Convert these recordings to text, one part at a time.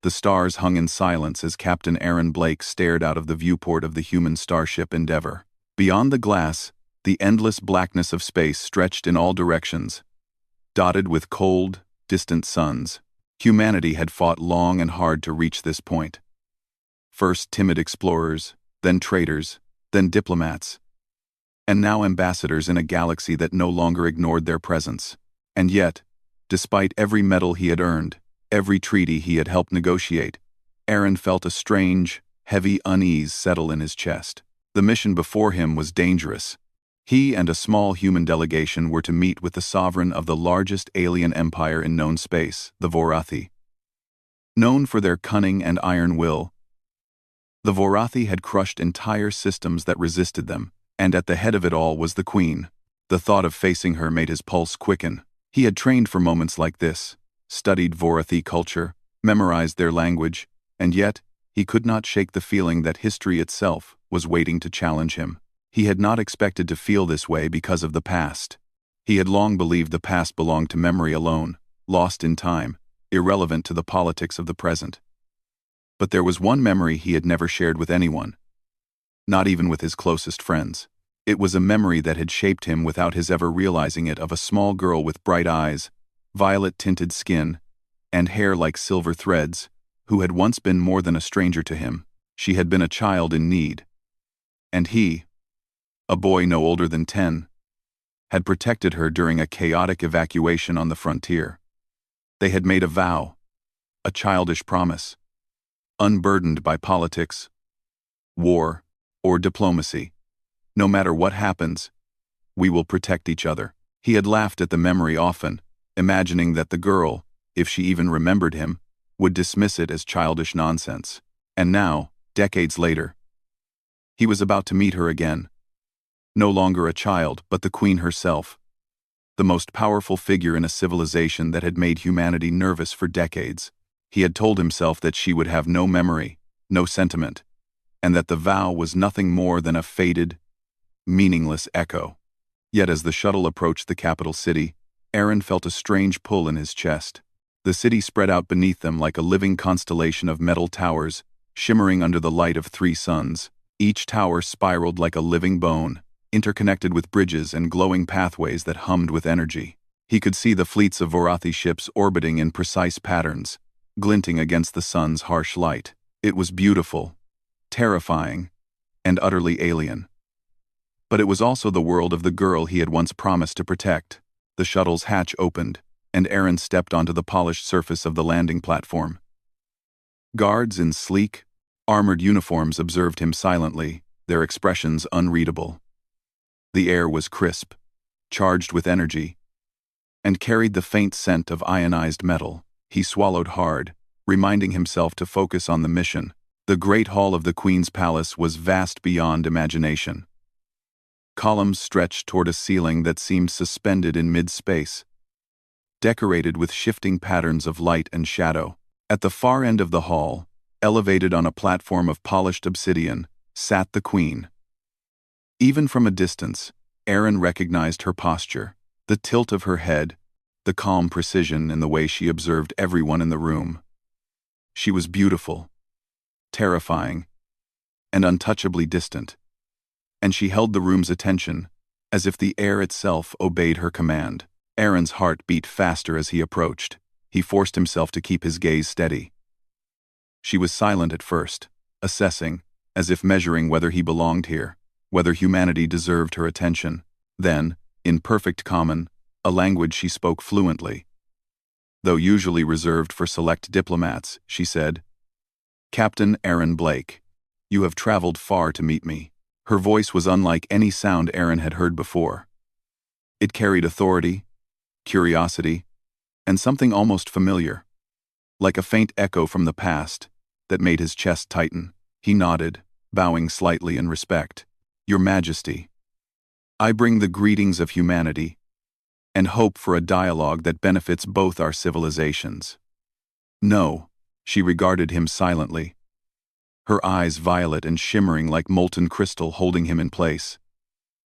The stars hung in silence as Captain Aaron Blake stared out of the viewport of the human starship Endeavour. Beyond the glass, the endless blackness of space stretched in all directions, dotted with cold, distant suns. Humanity had fought long and hard to reach this point. First timid explorers, then traders, then diplomats, and now ambassadors in a galaxy that no longer ignored their presence. And yet, despite every medal he had earned, every treaty he had helped negotiate, Aaron felt a strange, heavy unease settle in his chest. The mission before him was dangerous. He and a small human delegation were to meet with the sovereign of the largest alien empire in known space, the Vorathi. Known for their cunning and iron will, the Vorathi had crushed entire systems that resisted them, and at the head of it all was the Queen. The thought of facing her made his pulse quicken. He had trained for moments like this, studied Vorathi culture, memorized their language, and yet, he could not shake the feeling that history itself was waiting to challenge him. He had not expected to feel this way because of the past. He had long believed the past belonged to memory alone, lost in time, irrelevant to the politics of the present. But there was one memory he had never shared with anyone, not even with his closest friends. It was a memory that had shaped him without his ever realizing it, of a small girl with bright eyes, violet-tinted skin, and hair like silver threads, who had once been more than a stranger to him. She had been a child in need. And he, a boy no older than 10, had protected her during a chaotic evacuation on the frontier. They had made a vow, a childish promise, unburdened by politics, war, or diplomacy. No matter what happens, we will protect each other. He had laughed at the memory often, imagining that the girl, if she even remembered him, would dismiss it as childish nonsense. And now, decades later, he was about to meet her again. No longer a child, but the Queen herself, the most powerful figure in a civilization that had made humanity nervous for decades. He had told himself that she would have no memory, no sentiment, and that the vow was nothing more than a faded, meaningless echo. Yet as the shuttle approached the capital city, Aaron felt a strange pull in his chest. The city spread out beneath them like a living constellation of metal towers, shimmering under the light of 3 suns. Each tower spiraled like a living bone, interconnected with bridges and glowing pathways that hummed with energy. He could see the fleets of Vorathi ships orbiting in precise patterns, glinting against the sun's harsh light. It was beautiful, terrifying, and utterly alien. But it was also the world of the girl he had once promised to protect. The shuttle's hatch opened, and Aaron stepped onto the polished surface of the landing platform. Guards in sleek, armored uniforms observed him silently, their expressions unreadable. The air was crisp, charged with energy, and carried the faint scent of ionized metal. He swallowed hard, reminding himself to focus on the mission. The great hall of the Queen's palace was vast beyond imagination. Columns stretched toward a ceiling that seemed suspended in mid-space, decorated with shifting patterns of light and shadow. At the far end of the hall, elevated on a platform of polished obsidian, sat the Queen. Even from a distance, Aaron recognized her posture, the tilt of her head, the calm precision in the way she observed everyone in the room. She was beautiful, terrifying, and untouchably distant. And she held the room's attention, as if the air itself obeyed her command. Aaron's heart beat faster as he approached. He forced himself to keep his gaze steady. She was silent at first, assessing, as if measuring whether he belonged here, whether humanity deserved her attention. Then, in perfect common, a language she spoke fluently. Though usually reserved for select diplomats, she said, "Captain Aaron Blake, you have traveled far to meet me." Her voice was unlike any sound Aaron had heard before. It carried authority, curiosity, and something almost familiar, like a faint echo from the past, that made his chest tighten. He nodded, bowing slightly in respect. "Your Majesty, I bring the greetings of humanity, and hope for a dialogue that benefits both our civilizations." "No," she regarded him silently, her eyes violet and shimmering like molten crystal holding him in place.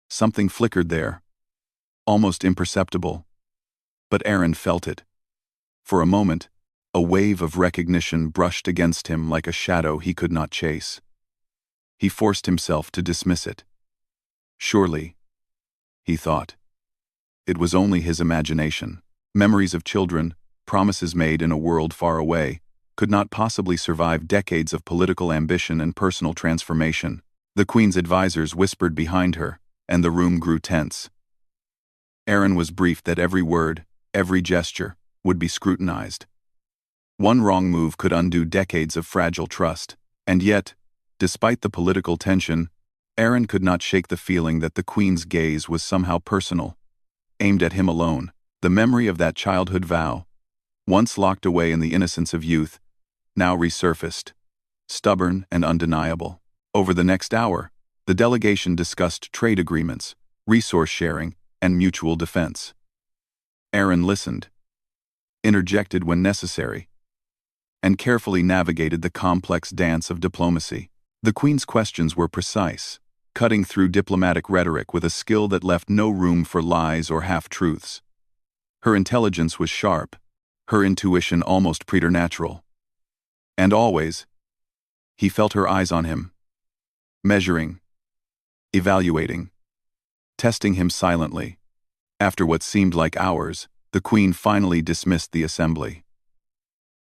Something flickered there, almost imperceptible, but Aaron felt it. For a moment, A wave of recognition brushed against him like a shadow he could not chase. He forced himself to dismiss it. Surely, he thought, it was only his imagination. Memories of children, promises made in a world far away, could not possibly survive decades of political ambition and personal transformation. The Queen's advisors whispered behind her, and the room grew tense. Aaron was briefed that every word, every gesture, would be scrutinized. One wrong move could undo decades of fragile trust, and yet, despite the political tension, Aaron could not shake the feeling that the Queen's gaze was somehow personal, aimed at him alone. The memory of that childhood vow, once locked away in the innocence of youth, now resurfaced, stubborn and undeniable. Over the next hour, the delegation discussed trade agreements, resource sharing, and mutual defense. Aaron listened, interjected when necessary, and carefully navigated the complex dance of diplomacy. The Queen's questions were precise, cutting through diplomatic rhetoric with a skill that left no room for lies or half-truths. Her intelligence was sharp, her intuition almost preternatural. And always, he felt her eyes on him, measuring, evaluating, testing him silently. After what seemed like hours, the Queen finally dismissed the assembly.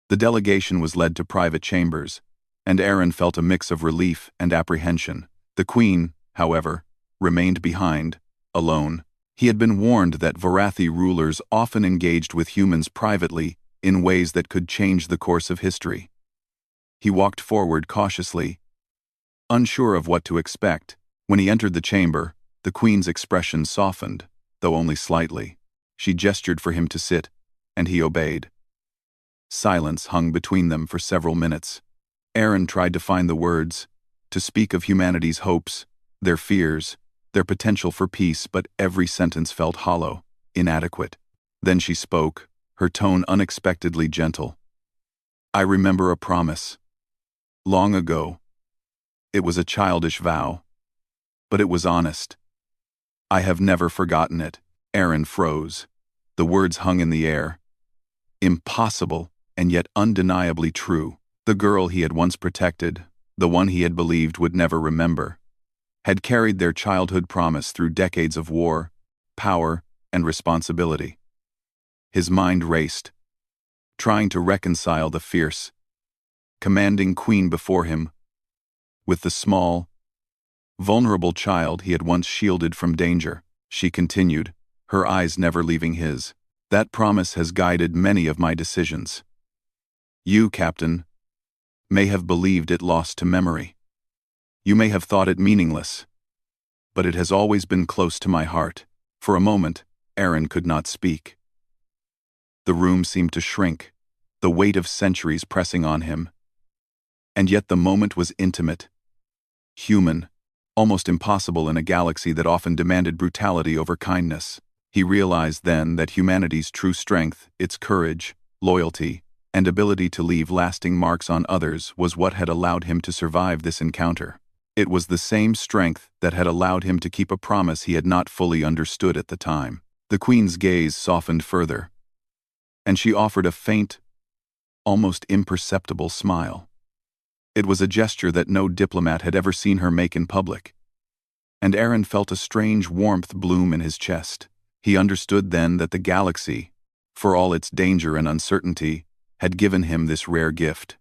The delegation was led to private chambers, and Aaron felt a mix of relief and apprehension. The Queen, however, remained behind, alone. He had been warned that Varathi rulers often engaged with humans privately in ways that could change the course of history. He walked forward cautiously, unsure of what to expect. When he entered the chamber, the Queen's expression softened, though only slightly. She gestured for him to sit, and he obeyed. Silence hung between them for several minutes. Aaron tried to find the words, to speak of humanity's hopes, their fears, their potential for peace, but every sentence felt hollow, inadequate. Then she spoke, her tone unexpectedly gentle. I remember a promise. Long ago. It was a childish vow, but it was honest. I have never forgotten it. Aaron froze. The words hung in the air. Impossible, and yet undeniably true. The girl he had once protected, the one he had believed would never remember, had carried their childhood promise through decades of war, power, and responsibility. His mind raced, trying to reconcile the fierce, commanding Queen before him with the small, vulnerable child he had once shielded from danger. She continued, her eyes never leaving his. That promise has guided many of my decisions. You, Captain, may have believed it lost to memory. You may have thought it meaningless, but it has always been close to my heart. For a moment, Aaron could not speak. The room seemed to shrink, the weight of centuries pressing on him. And yet the moment was intimate, human, almost impossible in a galaxy that often demanded brutality over kindness. He realized then that humanity's true strength, its courage, loyalty, and ability to leave lasting marks on others was what had allowed him to survive this encounter. It was the same strength that had allowed him to keep a promise he had not fully understood at the time. The Queen's gaze softened further, and she offered a faint, almost imperceptible smile. It was a gesture that no diplomat had ever seen her make in public, and Aaron felt a strange warmth bloom in his chest. He understood then that the galaxy, for all its danger and uncertainty, had given him this rare gift.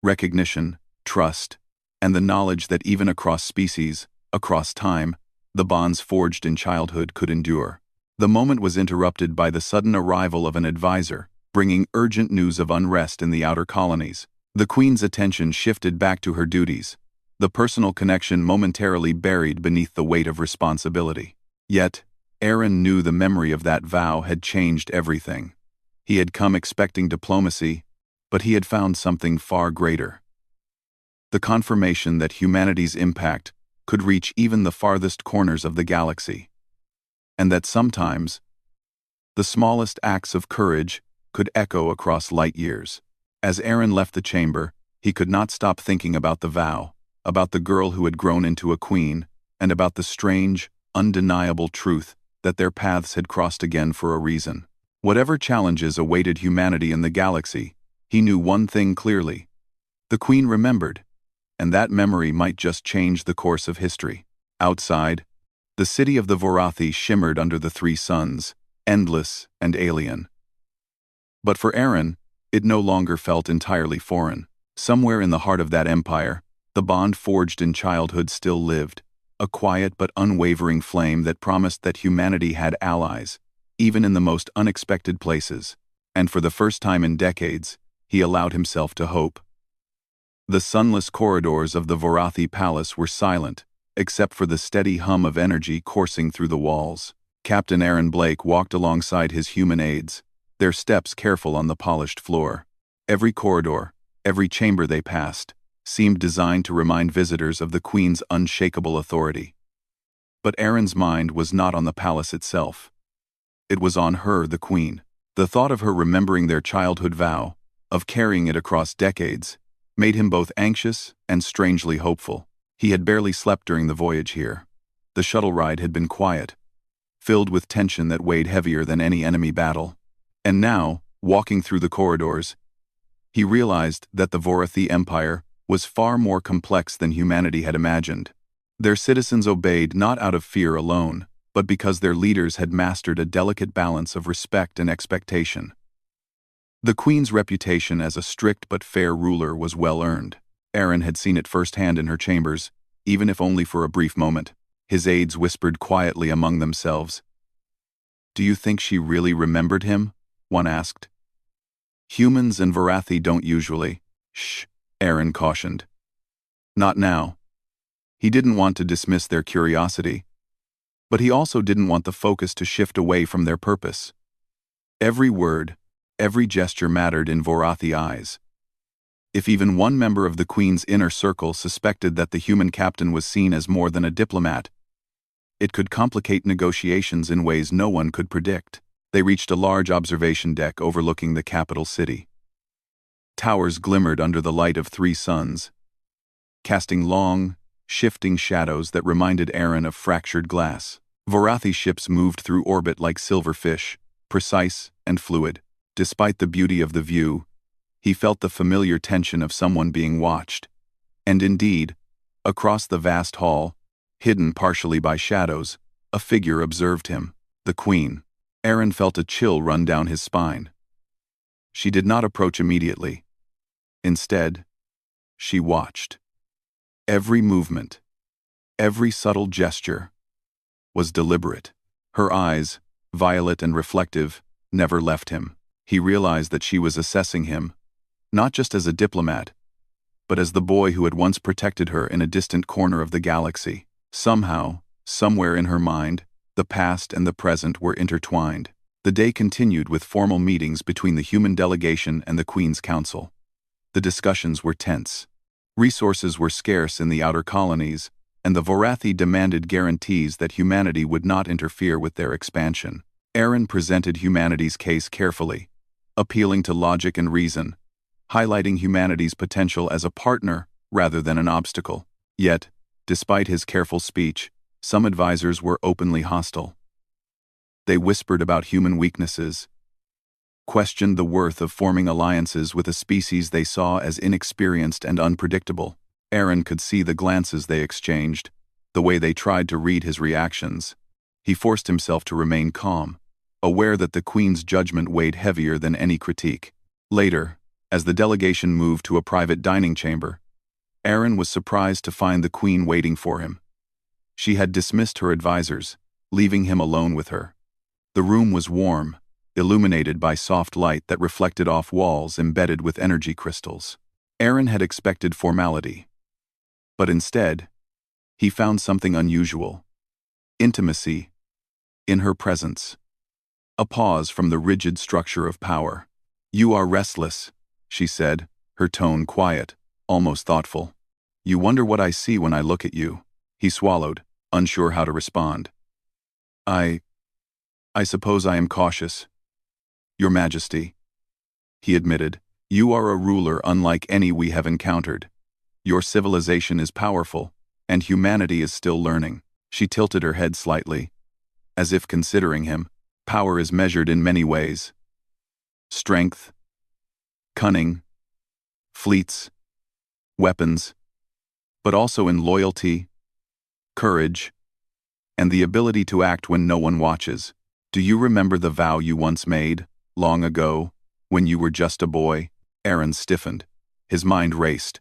Recognition, trust, and the knowledge that even across species, across time, the bonds forged in childhood could endure. The moment was interrupted by the sudden arrival of an advisor, bringing urgent news of unrest in the outer colonies. The Queen's attention shifted back to her duties, the personal connection momentarily buried beneath the weight of responsibility. Yet, Aaron knew the memory of that vow had changed everything. He had come expecting diplomacy, but he had found something far greater. The confirmation that humanity's impact could reach even the farthest corners of the galaxy, and that sometimes, the smallest acts of courage could echo across light years. As Aaron left the chamber, he could not stop thinking about the vow, about the girl who had grown into a queen, and about the strange, undeniable truth that their paths had crossed again for a reason. Whatever challenges awaited humanity in the galaxy, He knew one thing clearly. The Queen remembered, and that memory might just change the course of history. Outside, the city of the Vorathi shimmered under the three suns, endless and alien. But for Eren, it no longer felt entirely foreign. Somewhere in the heart of that empire, the bond forged in childhood still lived, a quiet but unwavering flame that promised that humanity had allies, even in the most unexpected places. And for the first time in decades, he allowed himself to hope. The sunless corridors of the Vorathi palace were silent, except for the steady hum of energy coursing through the walls. Captain Eren Blake walked alongside his human aides, their steps careful on the polished floor. Every corridor, every chamber they passed, seemed designed to remind visitors of the Queen's unshakable authority. But Eren's mind was not on the palace itself. It was on her, the Queen. The thought of her remembering their childhood vow, of carrying it across decades, made him both anxious and strangely hopeful. He had barely slept during the voyage here. The shuttle ride had been quiet, filled with tension that weighed heavier than any enemy battle. And now, walking through the corridors, he realized that the Vorathi Empire was far more complex than humanity had imagined. Their citizens obeyed not out of fear alone, but because their leaders had mastered a delicate balance of respect and expectation. The Queen's reputation as a strict but fair ruler was well earned. Eren had seen it firsthand in her chambers, even if only for a brief moment. His aides whispered quietly among themselves. "Do you think she really remembered him?" one asked. "Humans and Vorathi don't usually." "Shh," Eren cautioned. "Not now." He didn't want to dismiss their curiosity, but he also didn't want the focus to shift away from their purpose. Every word, every gesture mattered in Vorathi eyes. If even one member of the Queen's inner circle suspected that the human captain was seen as more than a diplomat, it could complicate negotiations in ways no one could predict. They reached a large observation deck overlooking the capital city. Towers glimmered under the light of three suns, casting long, shifting shadows that reminded Eren of fractured glass. Vorathi ships moved through orbit like silver fish, precise and fluid. Despite the beauty of the view, he felt the familiar tension of someone being watched. And indeed, across the vast hall, hidden partially by shadows, a figure observed him, the Queen. Eren felt a chill run down his spine. She did not approach immediately. Instead, she watched. Every movement, every subtle gesture, was deliberate. Her eyes, violet and reflective, never left him. He realized that she was assessing him, not just as a diplomat, but as the boy who had once protected her in a distant corner of the galaxy. Somehow, somewhere in her mind, the past and the present were intertwined. The day continued with formal meetings between the human delegation and the Queen's Council. The discussions were tense. Resources were scarce in the outer colonies, and the Vorathi demanded guarantees that humanity would not interfere with their expansion. Eren presented humanity's case carefully, appealing to logic and reason, highlighting humanity's potential as a partner rather than an obstacle. Yet, despite his careful speech, some advisors were openly hostile. They whispered about human weaknesses, questioned the worth of forming alliances with a species they saw as inexperienced and unpredictable. Eren could see the glances they exchanged, the way they tried to read his reactions. He forced himself to remain calm, aware that the Queen's judgment weighed heavier than any critique. Later, as the delegation moved to a private dining chamber, Eren was surprised to find the Queen waiting for him. She had dismissed her advisors, leaving him alone with her. The room was warm, illuminated by soft light that reflected off walls embedded with energy crystals. Eren had expected formality, but instead, he found something unusual. Intimacy in her presence. A pause from the rigid structure of power. "You are restless," she said, her tone quiet, almost thoughtful. "You wonder what I see when I look at you." He swallowed, unsure how to respond. I suppose I am cautious." "Your Majesty," he admitted, "you are a ruler unlike any we have encountered. Your civilization is powerful, and humanity is still learning." She tilted her head slightly, as if considering him. "Power is measured in many ways. Strength, cunning, fleets, weapons, but also in loyalty, courage, and the ability to act when no one watches. Do you remember the vow you once made, long ago, when you were just a boy? Aaron stiffened. His mind raced.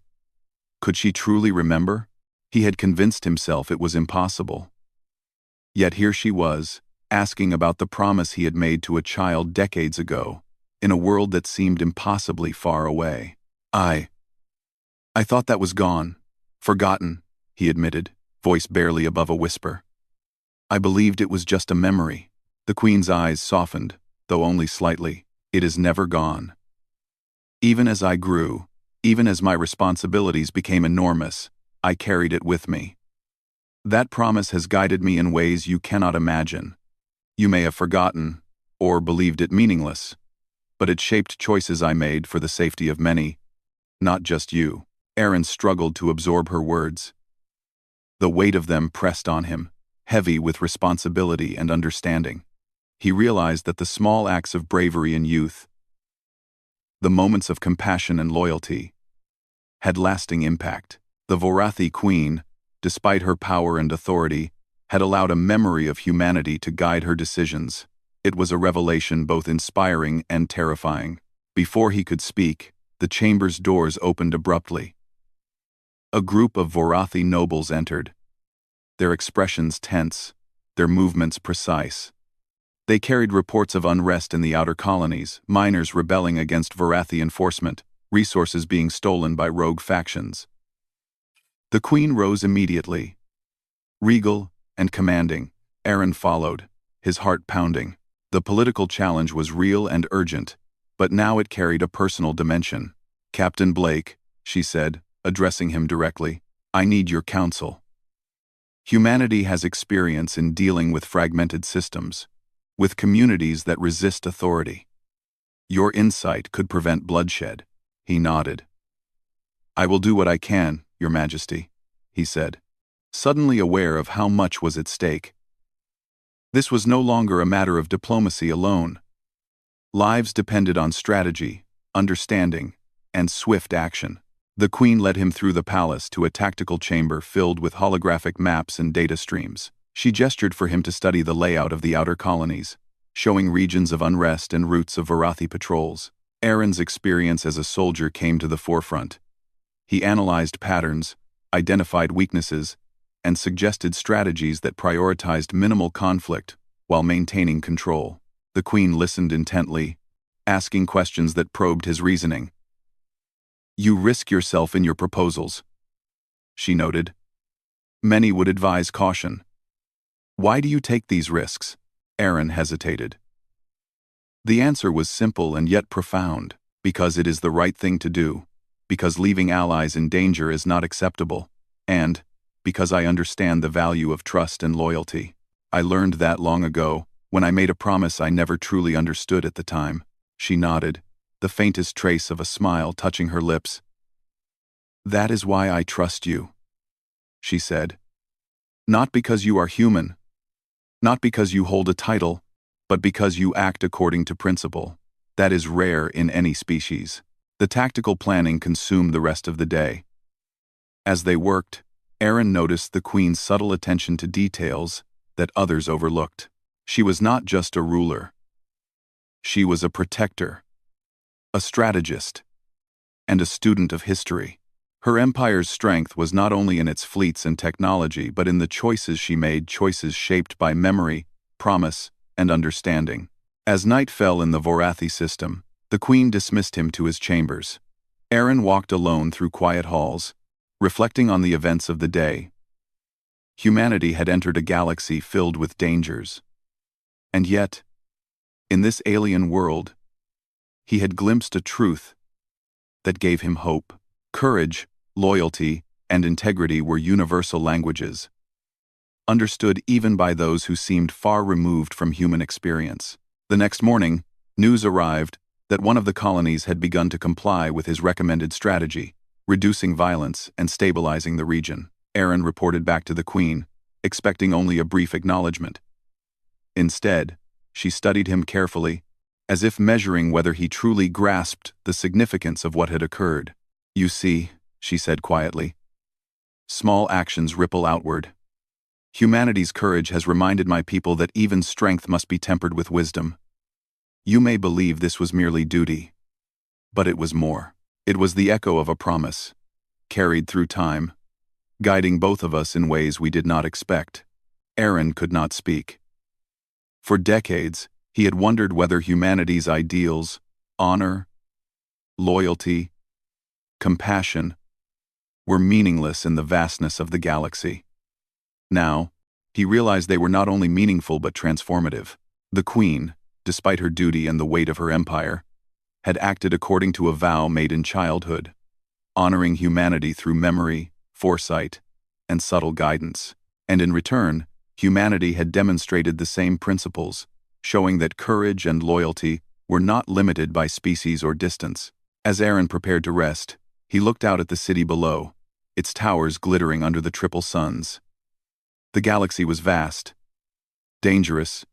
Could she truly remember? He had convinced himself it was impossible. Yet here she was, asking about the promise he had made to a child decades ago, in a world that seemed impossibly far away. I thought that was gone, forgotten, he admitted, voice barely above a whisper. I believed it was just a memory. The Queen's eyes softened, though only slightly. It is never gone. Even as I grew, even as my responsibilities became enormous, I carried it with me. That promise has guided me in ways you cannot imagine. You may have forgotten, or believed it meaningless, but it shaped choices I made for the safety of many, not just you. Aaron struggled to absorb her words. The weight of them pressed on him, heavy with responsibility and understanding. He realized that the small acts of bravery in youth, the moments of compassion and loyalty, had lasting impact. The Vorathi Queen, despite her power and authority, had allowed a memory of humanity to guide her decisions. It was a revelation both inspiring and terrifying. Before he could speak, the chamber's doors opened abruptly. A group of Vorathi nobles entered, their expressions tense, their movements precise. They carried reports of unrest in the outer colonies, miners rebelling against Vorathi enforcement, resources being stolen by rogue factions. The Queen rose immediately. Regal and commanding, Aaron followed, his heart pounding. The political challenge was real and urgent, but now it carried a personal dimension. Captain Blake, she said, addressing him directly, I need your counsel. Humanity has experience in dealing with fragmented systems, with communities that resist authority. Your insight could prevent bloodshed. He nodded. I will do what I can, Your Majesty, he said, suddenly aware of how much was at stake. This was no longer a matter of diplomacy alone. Lives depended on strategy, understanding, and swift action. The Queen led him through the palace to a tactical chamber filled with holographic maps and data streams. She gestured for him to study the layout of the outer colonies, showing regions of unrest and routes of Vorathi patrols. Aaron's experience as a soldier came to the forefront. He analyzed patterns, identified weaknesses, and suggested strategies that prioritized minimal conflict while maintaining control. The Queen listened intently, asking questions that probed his reasoning. You risk yourself in your proposals, she noted. Many would advise caution. Why do you take these risks? Aaron hesitated. The answer was simple and yet profound. Because it is the right thing to do, because leaving allies in danger is not acceptable, and because I understand the value of trust and loyalty. I learned that long ago, when I made a promise I never truly understood at the time. She nodded, the faintest trace of a smile touching her lips. That is why I trust you, she said. Not because you are human, not because you hold a title, but because you act according to principle. That is rare in any species. The tactical planning consumed the rest of the day. As they worked, Aaron noticed the Queen's subtle attention to details that others overlooked. She was not just a ruler. She was a protector, a strategist, and a student of history. Her empire's strength was not only in its fleets and technology, but in the choices she made, choices shaped by memory, promise, and understanding. As night fell in the Vorathi system, the Queen dismissed him to his chambers. Aaron walked alone through quiet halls, reflecting on the events of the day. Humanity had entered a galaxy filled with dangers. And yet, in this alien world, he had glimpsed a truth that gave him hope. Courage, loyalty, and integrity were universal languages, understood even by those who seemed far removed from human experience. The next morning, news arrived that one of the colonies had begun to comply with his recommended strategy, reducing violence and stabilizing the region. Aaron reported back to the Queen, expecting only a brief acknowledgement. Instead, she studied him carefully, as if measuring whether he truly grasped the significance of what had occurred. "You see," she said quietly, "small actions ripple outward. Humanity's courage has reminded my people that even strength must be tempered with wisdom. You may believe this was merely duty, but it was more. It was the echo of a promise, carried through time, guiding both of us in ways we did not expect." Aaron could not speak. For decades, he had wondered whether humanity's ideals, honor, loyalty, compassion, were meaningless in the vastness of the galaxy. Now, he realized they were not only meaningful but transformative. The Queen, despite her duty and the weight of her empire, had acted according to a vow made in childhood, honoring humanity through memory, foresight, and subtle guidance. And in return, humanity had demonstrated the same principles, showing that courage and loyalty were not limited by species or distance. As Aaron prepared to rest, he looked out at the city below, its towers glittering under the triple suns. The galaxy was vast, dangerous,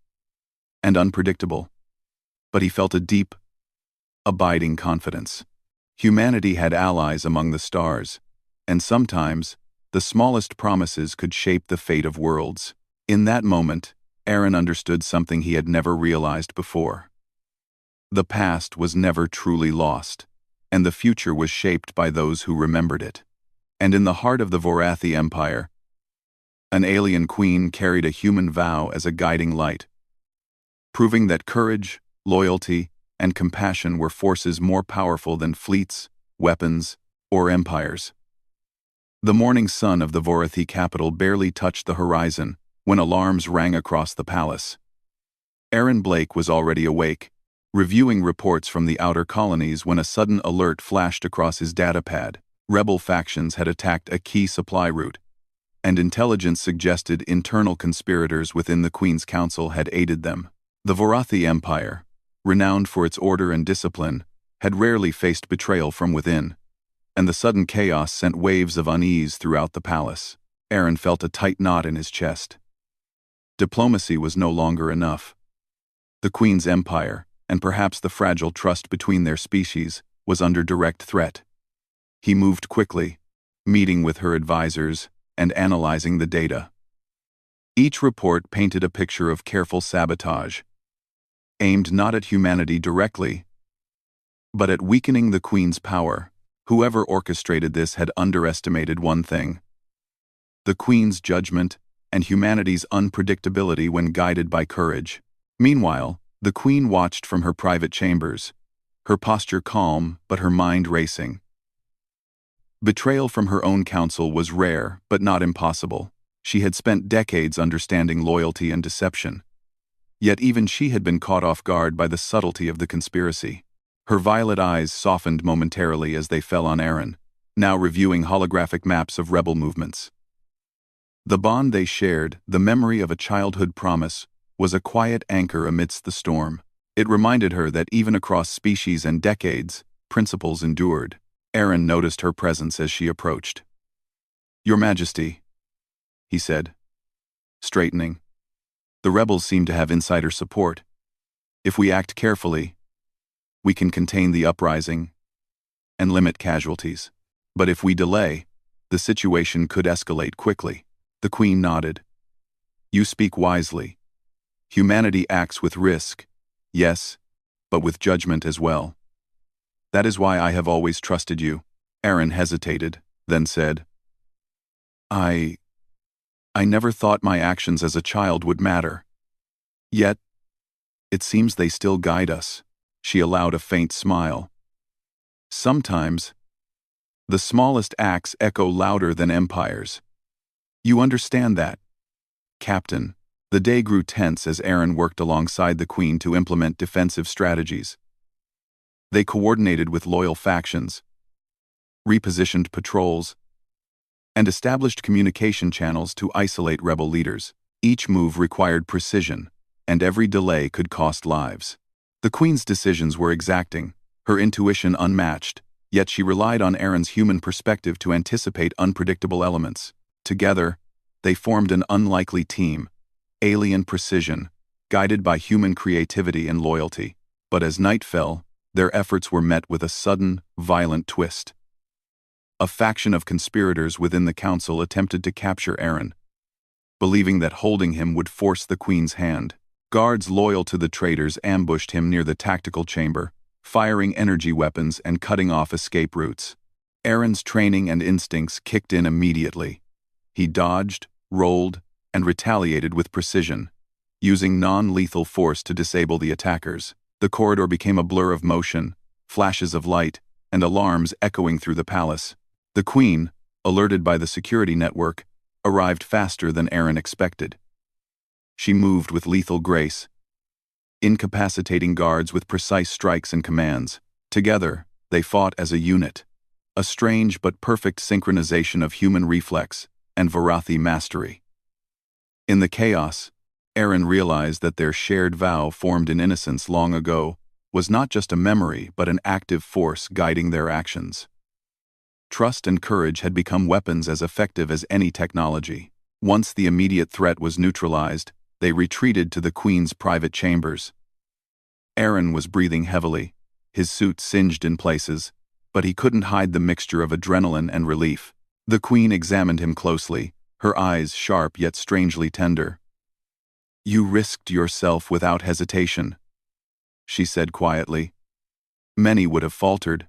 and unpredictable, but he felt a deep, abiding confidence. Humanity had allies among the stars, and sometimes, the smallest promises could shape the fate of worlds. In that moment, Aaron understood something he had never realized before. The past was never truly lost, and the future was shaped by those who remembered it. And in the heart of the Vorathi Empire, an alien queen carried a human vow as a guiding light, proving that courage, loyalty, and compassion were forces more powerful than fleets, weapons, or empires. The morning sun of the Vorathi capital barely touched the horizon when alarms rang across the palace. Aaron Blake was already awake, reviewing reports from the outer colonies when a sudden alert flashed across his datapad. Rebel factions had attacked a key supply route, and intelligence suggested internal conspirators within the Queen's Council had aided them. The Vorathi Empire, renowned for its order and discipline, had rarely faced betrayal from within, and the sudden chaos sent waves of unease throughout the palace. Aaron felt a tight knot in his chest. Diplomacy was no longer enough. The Queen's empire, and perhaps the fragile trust between their species, was under direct threat. He moved quickly, meeting with her advisors and analyzing the data. Each report painted a picture of careful sabotage, aimed not at humanity directly, but at weakening the Queen's power. Whoever orchestrated this had underestimated one thing: the Queen's judgment and humanity's unpredictability when guided by courage. Meanwhile, the Queen watched from her private chambers, her posture calm but her mind racing. Betrayal from her own council was rare but not impossible. She had spent decades understanding loyalty and deception. Yet even she had been caught off guard by the subtlety of the conspiracy. Her violet eyes softened momentarily as they fell on Aaron, now reviewing holographic maps of rebel movements. The bond they shared, the memory of a childhood promise, was a quiet anchor amidst the storm. It reminded her that even across species and decades, principles endured. Aaron noticed her presence as she approached. "Your Majesty," he said, straightening. "The rebels seem to have insider support. If we act carefully, we can contain the uprising and limit casualties. But if we delay, the situation could escalate quickly." The Queen nodded. "You speak wisely. Humanity acts with risk, yes, but with judgment as well. That is why I have always trusted you." Aaron hesitated, then said, I never thought my actions as a child would matter. Yet, it seems they still guide us." She allowed a faint smile. "Sometimes, the smallest acts echo louder than empires. You understand that, Captain." The day grew tense as Aaron worked alongside the Queen to implement defensive strategies. They coordinated with loyal factions, repositioned patrols, and established communication channels to isolate rebel leaders. Each move required precision, and every delay could cost lives. The Queen's decisions were exacting, her intuition unmatched, yet she relied on Aaron's human perspective to anticipate unpredictable elements. Together, they formed an unlikely team, alien precision, guided by human creativity and loyalty. But as night fell, their efforts were met with a sudden, violent twist. A faction of conspirators within the council attempted to capture Aaron, believing that holding him would force the Queen's hand. Guards loyal to the traitors ambushed him near the tactical chamber, firing energy weapons and cutting off escape routes. Aaron's training and instincts kicked in immediately. He dodged, rolled, and retaliated with precision, using non-lethal force to disable the attackers. The corridor became a blur of motion, flashes of light, and alarms echoing through the palace. The Queen, alerted by the security network, arrived faster than Aaron expected. She moved with lethal grace, incapacitating guards with precise strikes and commands. Together, they fought as a unit, a strange but perfect synchronization of human reflex and Varathi mastery. In the chaos, Aaron realized that their shared vow formed in innocence long ago was not just a memory but an active force guiding their actions. Trust and courage had become weapons as effective as any technology. Once the immediate threat was neutralized, they retreated to the Queen's private chambers. Aaron was breathing heavily, his suit singed in places, but he couldn't hide the mixture of adrenaline and relief. The Queen examined him closely, her eyes sharp yet strangely tender. "You risked yourself without hesitation," she said quietly. "Many would have faltered,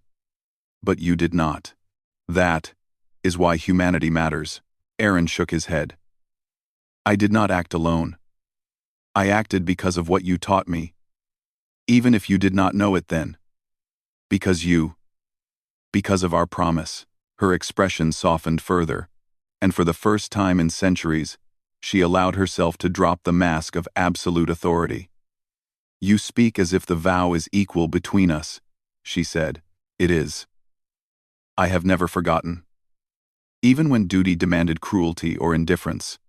but you did not. That is why humanity matters." Aaron shook his head. "I did not act alone. I acted because of what you taught me, even if you did not know it then. Because of our promise." Her expression softened further, and for the first time in centuries, she allowed herself to drop the mask of absolute authority. "You speak as if the vow is equal between us," she said. "It is. I have never forgotten. Even when duty demanded cruelty or indifference,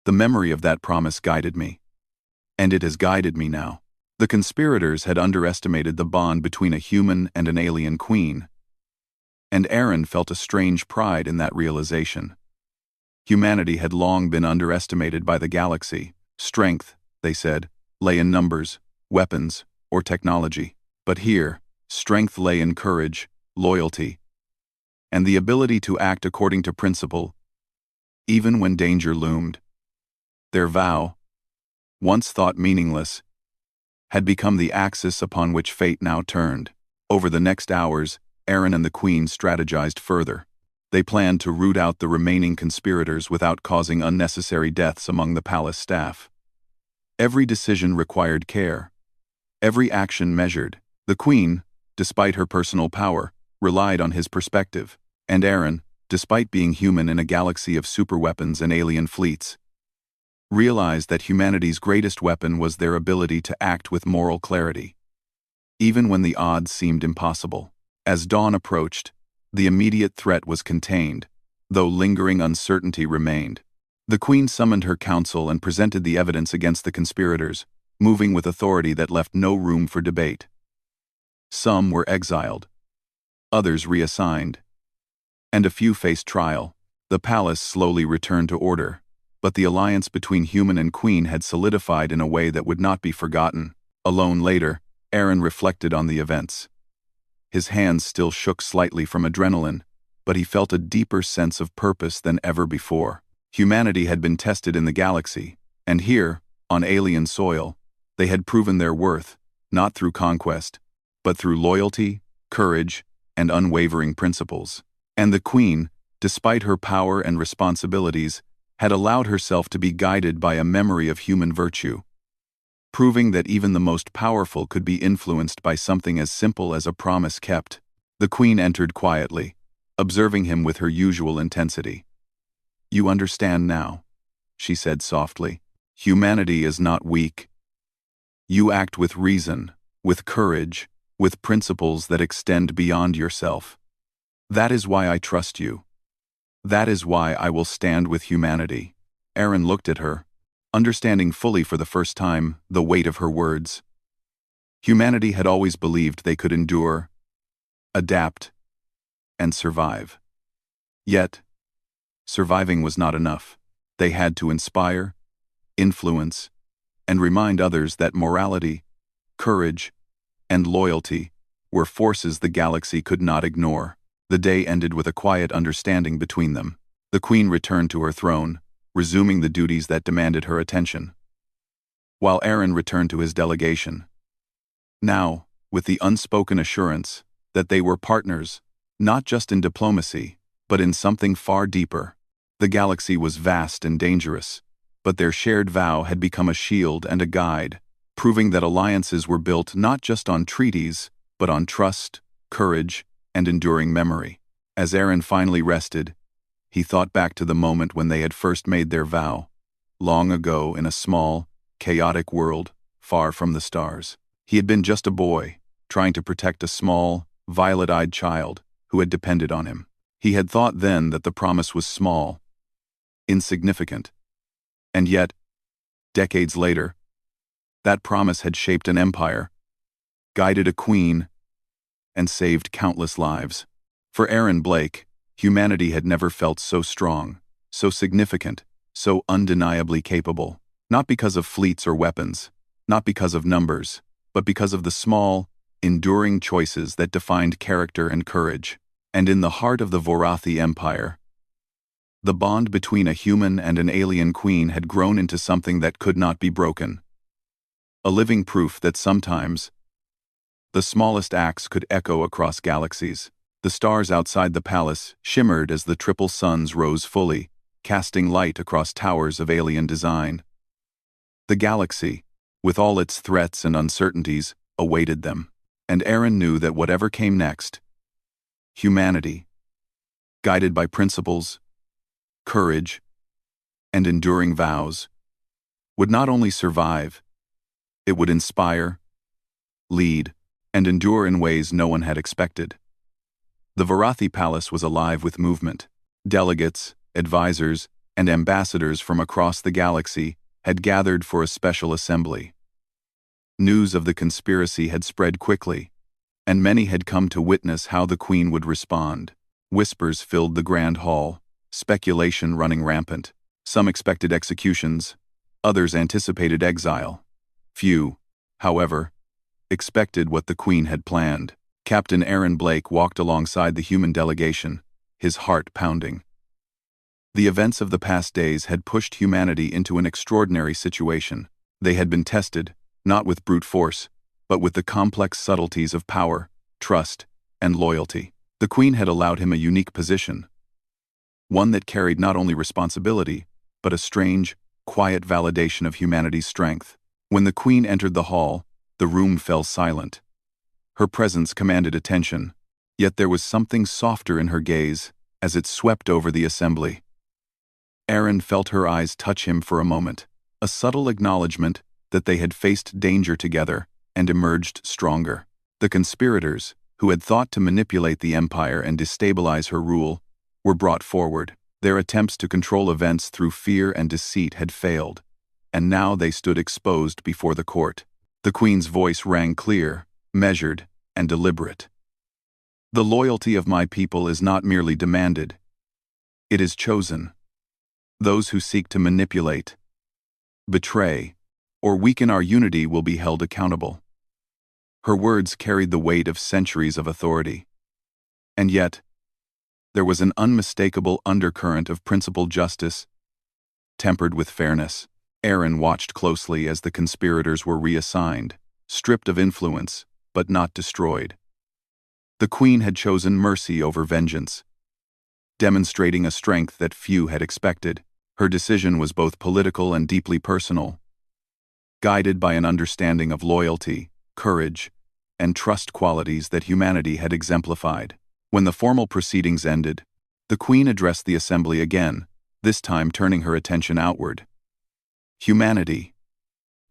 the memory of that promise guided me. And it has guided me now." The conspirators had underestimated the bond between a human and an alien queen, and Aaron felt a strange pride in that realization. Humanity had long been underestimated by the galaxy. Strength, they said, lay in numbers, weapons, or technology. But here, strength lay in courage, loyalty, and the ability to act according to principle, even when danger loomed. Their vow, once thought meaningless, had become the axis upon which fate now turned. Over the next hours, Aaron and the Queen strategized further. They planned to root out the remaining conspirators without causing unnecessary deaths among the palace staff. Every decision required care, every action measured. The Queen, despite her personal power, relied on his perspective, and Aaron, despite being human in a galaxy of superweapons and alien fleets, realized that humanity's greatest weapon was their ability to act with moral clarity, even when the odds seemed impossible. As dawn approached, the immediate threat was contained, though lingering uncertainty remained. The Queen summoned her council and presented the evidence against the conspirators, moving with authority that left no room for debate. Some were exiled, others reassigned, and a few faced trial. The palace slowly returned to order, but the alliance between human and queen had solidified in a way that would not be forgotten. Alone later, Aaron reflected on the events. His hands still shook slightly from adrenaline, but he felt a deeper sense of purpose than ever before. Humanity had been tested in the galaxy, and here, on alien soil, they had proven their worth, not through conquest, but through loyalty, courage, and unwavering principles. And the Queen, despite her power and responsibilities, had allowed herself to be guided by a memory of human virtue, proving that even the most powerful could be influenced by something as simple as a promise kept. The Queen entered quietly, observing him with her usual intensity. "You understand now," she said softly. "Humanity is not weak. You act with reason, with courage, with principles that extend beyond yourself. That is why I trust you. That is why I will stand with humanity." Aaron looked at her, understanding fully for the first time the weight of her words. Humanity had always believed they could endure, adapt, and survive. Yet, surviving was not enough. They had to inspire, influence, and remind others that morality, courage, and loyalty were forces the galaxy could not ignore. The day ended with a quiet understanding between them. The Queen returned to her throne, resuming the duties that demanded her attention, while Aaron returned to his delegation. Now, with the unspoken assurance that they were partners, not just in diplomacy, but in something far deeper. The galaxy was vast and dangerous, but their shared vow had become a shield and a guide, proving that alliances were built not just on treaties, but on trust, courage, and enduring memory. As Aaron finally rested, he thought back to the moment when they had first made their vow, long ago in a small, chaotic world, far from the stars. He had been just a boy, trying to protect a small, violet-eyed child who had depended on him. He had thought then that the promise was small, insignificant. And yet, decades later, that promise had shaped an empire, guided a queen, and saved countless lives. For Aaron Blake, humanity had never felt so strong, so significant, so undeniably capable. Not because of fleets or weapons, not because of numbers, but because of the small, enduring choices that defined character and courage. And in the heart of the Vorathi Empire, the bond between a human and an alien queen had grown into something that could not be broken. A living proof that sometimes the smallest acts could echo across galaxies. The stars outside the palace shimmered as the triple suns rose fully, casting light across towers of alien design. The galaxy, with all its threats and uncertainties, awaited them. And Aaron knew that whatever came next, humanity, guided by principles, courage, and enduring vows, would not only survive, it would inspire, lead, and endure in ways no one had expected. The Vorathi Palace was alive with movement. Delegates, advisors, and ambassadors from across the galaxy had gathered for a special assembly. News of the conspiracy had spread quickly, and many had come to witness how the Queen would respond. Whispers filled the grand hall, speculation running rampant. Some expected executions, others anticipated exile. Few, however, expected what the Queen had planned. Captain Aaron Blake walked alongside the human delegation, his heart pounding. The events of the past days had pushed humanity into an extraordinary situation. They had been tested, not with brute force, but with the complex subtleties of power, trust, and loyalty. The Queen had allowed him a unique position, one that carried not only responsibility, but a strange, quiet validation of humanity's strength. When the Queen entered the hall, the room fell silent. Her presence commanded attention, yet there was something softer in her gaze as it swept over the assembly. Aaron felt her eyes touch him for a moment, a subtle acknowledgement that they had faced danger together and emerged stronger. The conspirators, who had thought to manipulate the empire and destabilize her rule, were brought forward. Their attempts to control events through fear and deceit had failed, and now they stood exposed before the court. The Queen's voice rang clear, measured, and deliberate. The loyalty of my people is not merely demanded, it is chosen. Those who seek to manipulate, betray, or weaken our unity will be held accountable. Her words carried the weight of centuries of authority. And yet, there was an unmistakable undercurrent of principled justice, tempered with fairness. Aaron watched closely as the conspirators were reassigned, stripped of influence, but not destroyed. The Queen had chosen mercy over vengeance, demonstrating a strength that few had expected. Her decision was both political and deeply personal, guided by an understanding of loyalty, courage, and trust qualities that humanity had exemplified. When the formal proceedings ended, the Queen addressed the assembly again, this time turning her attention outward. Humanity,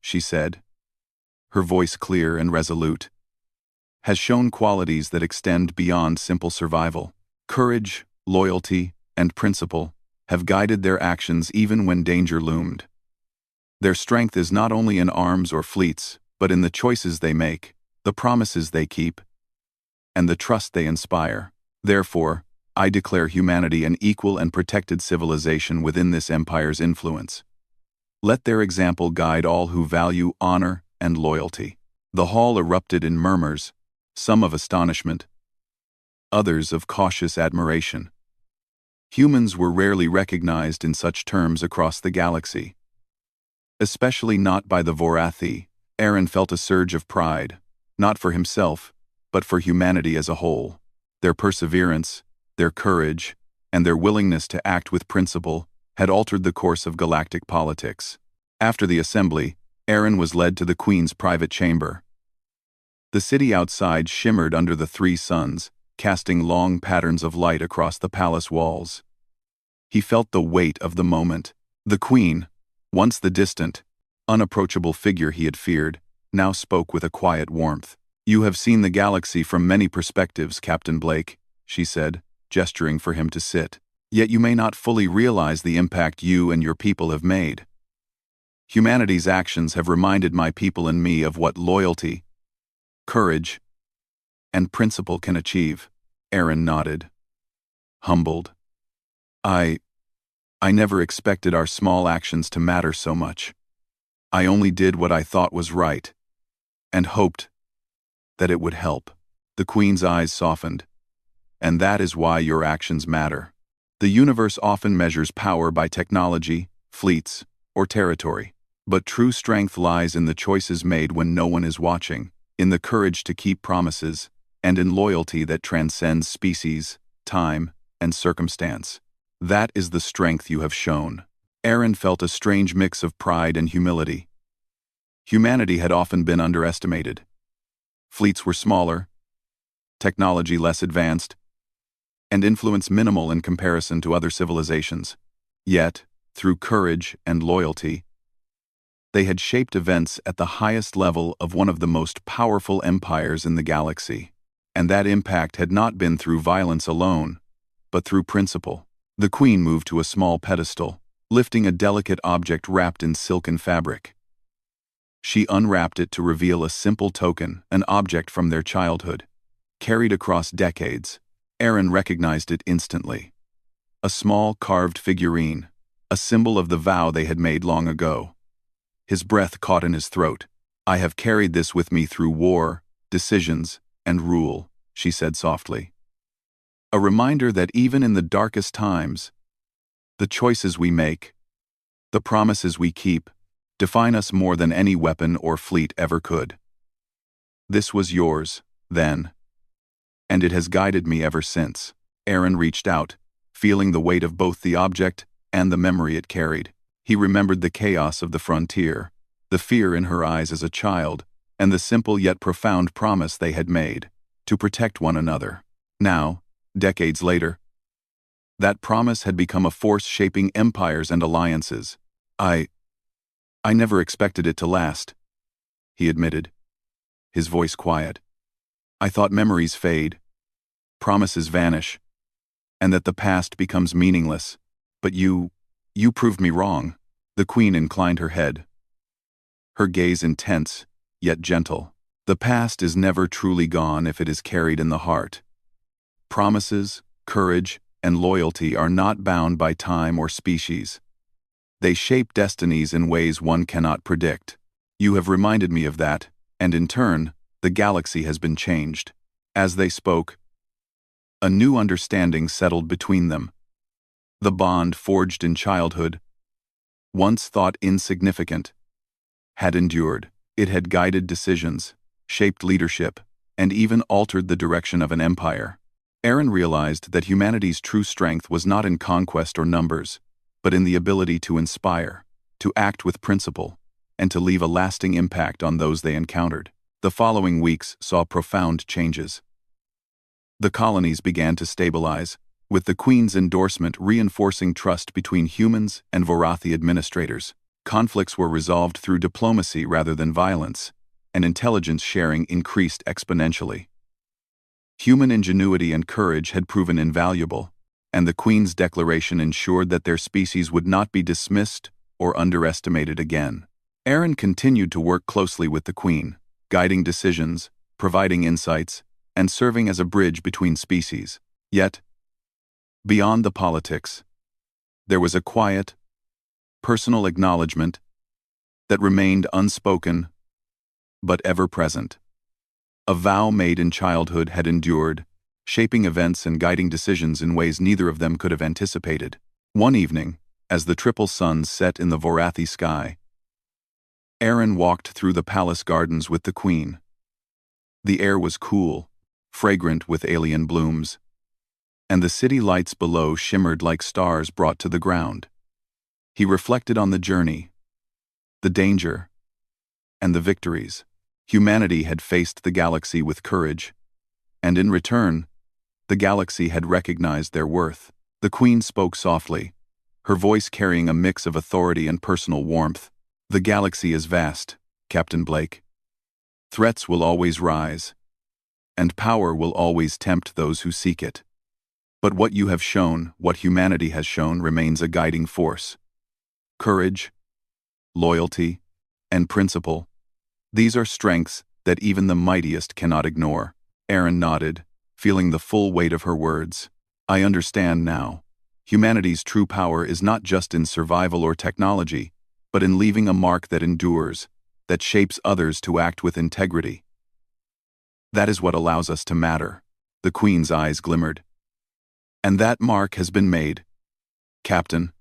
she said, her voice clear and resolute, has shown qualities that extend beyond simple survival. Courage, loyalty, and principle have guided their actions even when danger loomed. Their strength is not only in arms or fleets, but in the choices they make, the promises they keep, and the trust they inspire. Therefore, I declare humanity an equal and protected civilization within this empire's influence. Let their example guide all who value honor and loyalty. The hall erupted in murmurs, some of astonishment, others of cautious admiration. Humans were rarely recognized in such terms across the galaxy. Especially not by the Vorathi. Aaron felt a surge of pride, not for himself, but for humanity as a whole. Their perseverance, their courage, and their willingness to act with principle had altered the course of galactic politics. After the assembly, Aaron was led to the Queen's private chamber. The city outside shimmered under the three suns, casting long patterns of light across the palace walls. He felt the weight of the moment. The Queen, once the distant, unapproachable figure he had feared, now spoke with a quiet warmth. "You have seen the galaxy from many perspectives, Captain Blake," she said, gesturing for him to sit. "Yet you may not fully realize the impact you and your people have made. Humanity's actions have reminded my people and me of what loyalty, courage, and principle can achieve." Aaron nodded, humbled. I never expected our small actions to matter so much. I only did what I thought was right, and hoped that it would help." The Queen's eyes softened. "And that is why your actions matter. The universe often measures power by technology, fleets, or territory. But true strength lies in the choices made when no one is watching, in the courage to keep promises, and in loyalty that transcends species, time, and circumstance. That is the strength you have shown." Aaron felt a strange mix of pride and humility. Humanity had often been underestimated. Fleets were smaller, technology less advanced, and influence minimal in comparison to other civilizations. Yet, through courage and loyalty, they had shaped events at the highest level of one of the most powerful empires in the galaxy. And that impact had not been through violence alone, but through principle. The Queen moved to a small pedestal, lifting a delicate object wrapped in silken fabric. She unwrapped it to reveal a simple token, an object from their childhood. Carried across decades, Aaron recognized it instantly. A small carved figurine, a symbol of the vow they had made long ago. His breath caught in his throat. "I have carried this with me through war, decisions, and rule," she said softly. "A reminder that even in the darkest times, the choices we make, the promises we keep, define us more than any weapon or fleet ever could. This was yours, then, and it has guided me ever since." Aaron reached out, feeling the weight of both the object and the memory it carried. He remembered the chaos of the frontier, the fear in her eyes as a child, and the simple yet profound promise they had made, to protect one another. Now, decades later, that promise had become a force shaping empires and alliances. I never expected it to last," he admitted, his voice quiet. "I thought memories fade, promises vanish, and that the past becomes meaningless. But you proved me wrong." The Queen inclined her head, her gaze intense, yet gentle. "The past is never truly gone if it is carried in the heart. Promises, courage, and loyalty are not bound by time or species. They shape destinies in ways one cannot predict. You have reminded me of that, and in turn, the galaxy has been changed." As they spoke, a new understanding settled between them. The bond forged in childhood, once thought insignificant, had endured. It had guided decisions, shaped leadership, and even altered the direction of an empire. Aaron realized that humanity's true strength was not in conquest or numbers, but in the ability to inspire, to act with principle, and to leave a lasting impact on those they encountered. The following weeks saw profound changes. The colonies began to stabilize, with the Queen's endorsement reinforcing trust between humans and Vorathi administrators. Conflicts were resolved through diplomacy rather than violence, and intelligence sharing increased exponentially. Human ingenuity and courage had proven invaluable, and the Queen's declaration ensured that their species would not be dismissed or underestimated again. Aaron continued to work closely with the Queen, guiding decisions, providing insights, and serving as a bridge between species. Yet, beyond the politics, there was a quiet, personal acknowledgement that remained unspoken but ever present. A vow made in childhood had endured, shaping events and guiding decisions in ways neither of them could have anticipated. One evening, as the triple suns set in the Vorathi sky, Aaron walked through the palace gardens with the queen. The air was cool, fragrant with alien blooms, and the city lights below shimmered like stars brought to the ground. He reflected on the journey, the danger, and the victories. Humanity had faced the galaxy with courage, and in return, the galaxy had recognized their worth. The queen spoke softly, her voice carrying a mix of authority and personal warmth. The galaxy is vast, Captain Blake. Threats will always rise, and power will always tempt those who seek it. But what you have shown, what humanity has shown, remains a guiding force. Courage, loyalty, and principle. These are strengths that even the mightiest cannot ignore. Aaron nodded, feeling the full weight of her words. I understand now. Humanity's true power is not just in survival or technology, but in leaving a mark that endures, that shapes others to act with integrity. That is what allows us to matter. The queen's eyes glimmered. And that mark has been made, Captain.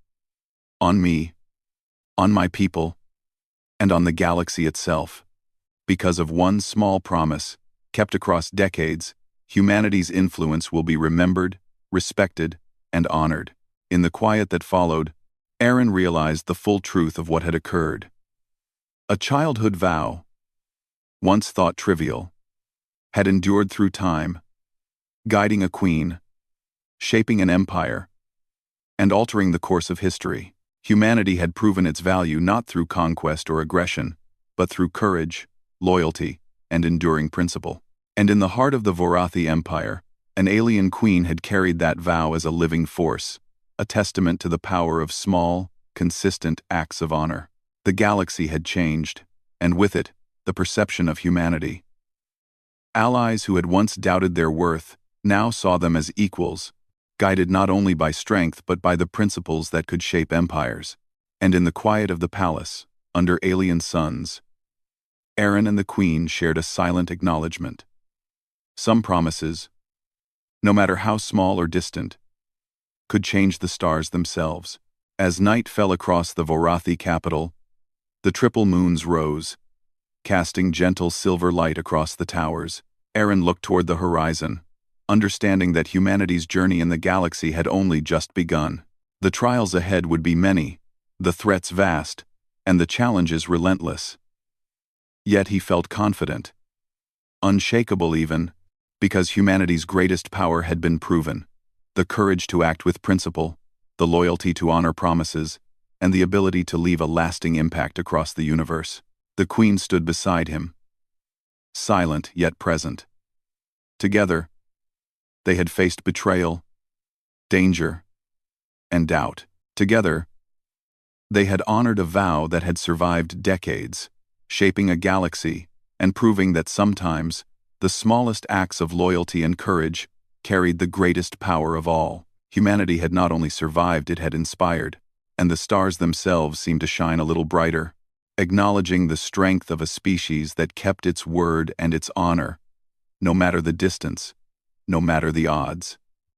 On me, on my people, and on the galaxy itself. Because of one small promise, kept across decades, humanity's influence will be remembered, respected, and honored. In the quiet that followed, Aaron realized the full truth of what had occurred. A childhood vow, once thought trivial, had endured through time, guiding a queen, shaping an empire, and altering the course of history. Humanity had proven its value not through conquest or aggression, but through courage, loyalty, and enduring principle. And in the heart of the Vorathi Empire, an alien queen had carried that vow as a living force, a testament to the power of small, consistent acts of honor. The galaxy had changed, and with it, the perception of humanity. Allies who had once doubted their worth now saw them as equals, guided not only by strength but by the principles that could shape empires. And in the quiet of the palace, under alien suns, Aaron and the queen shared a silent acknowledgement. Some promises, no matter how small or distant, could change the stars themselves. As night fell across the Vorathi capital, the triple moons rose, casting gentle silver light across the towers. Aaron looked toward the horizon, understanding that humanity's journey in the galaxy had only just begun. The trials ahead would be many, the threats vast, and the challenges relentless. Yet he felt confident, unshakable even, because humanity's greatest power had been proven: the courage to act with principle, the loyalty to honor promises, and the ability to leave a lasting impact across the universe. The queen stood beside him, silent yet present. Together, they had faced betrayal, danger, and doubt. Together, they had honored a vow that had survived decades, shaping a galaxy and proving that sometimes the smallest acts of loyalty and courage carried the greatest power of all. Humanity had not only survived, it had inspired, and the stars themselves seemed to shine a little brighter, acknowledging the strength of a species that kept its word and its honor, no matter the distance, no matter the odds.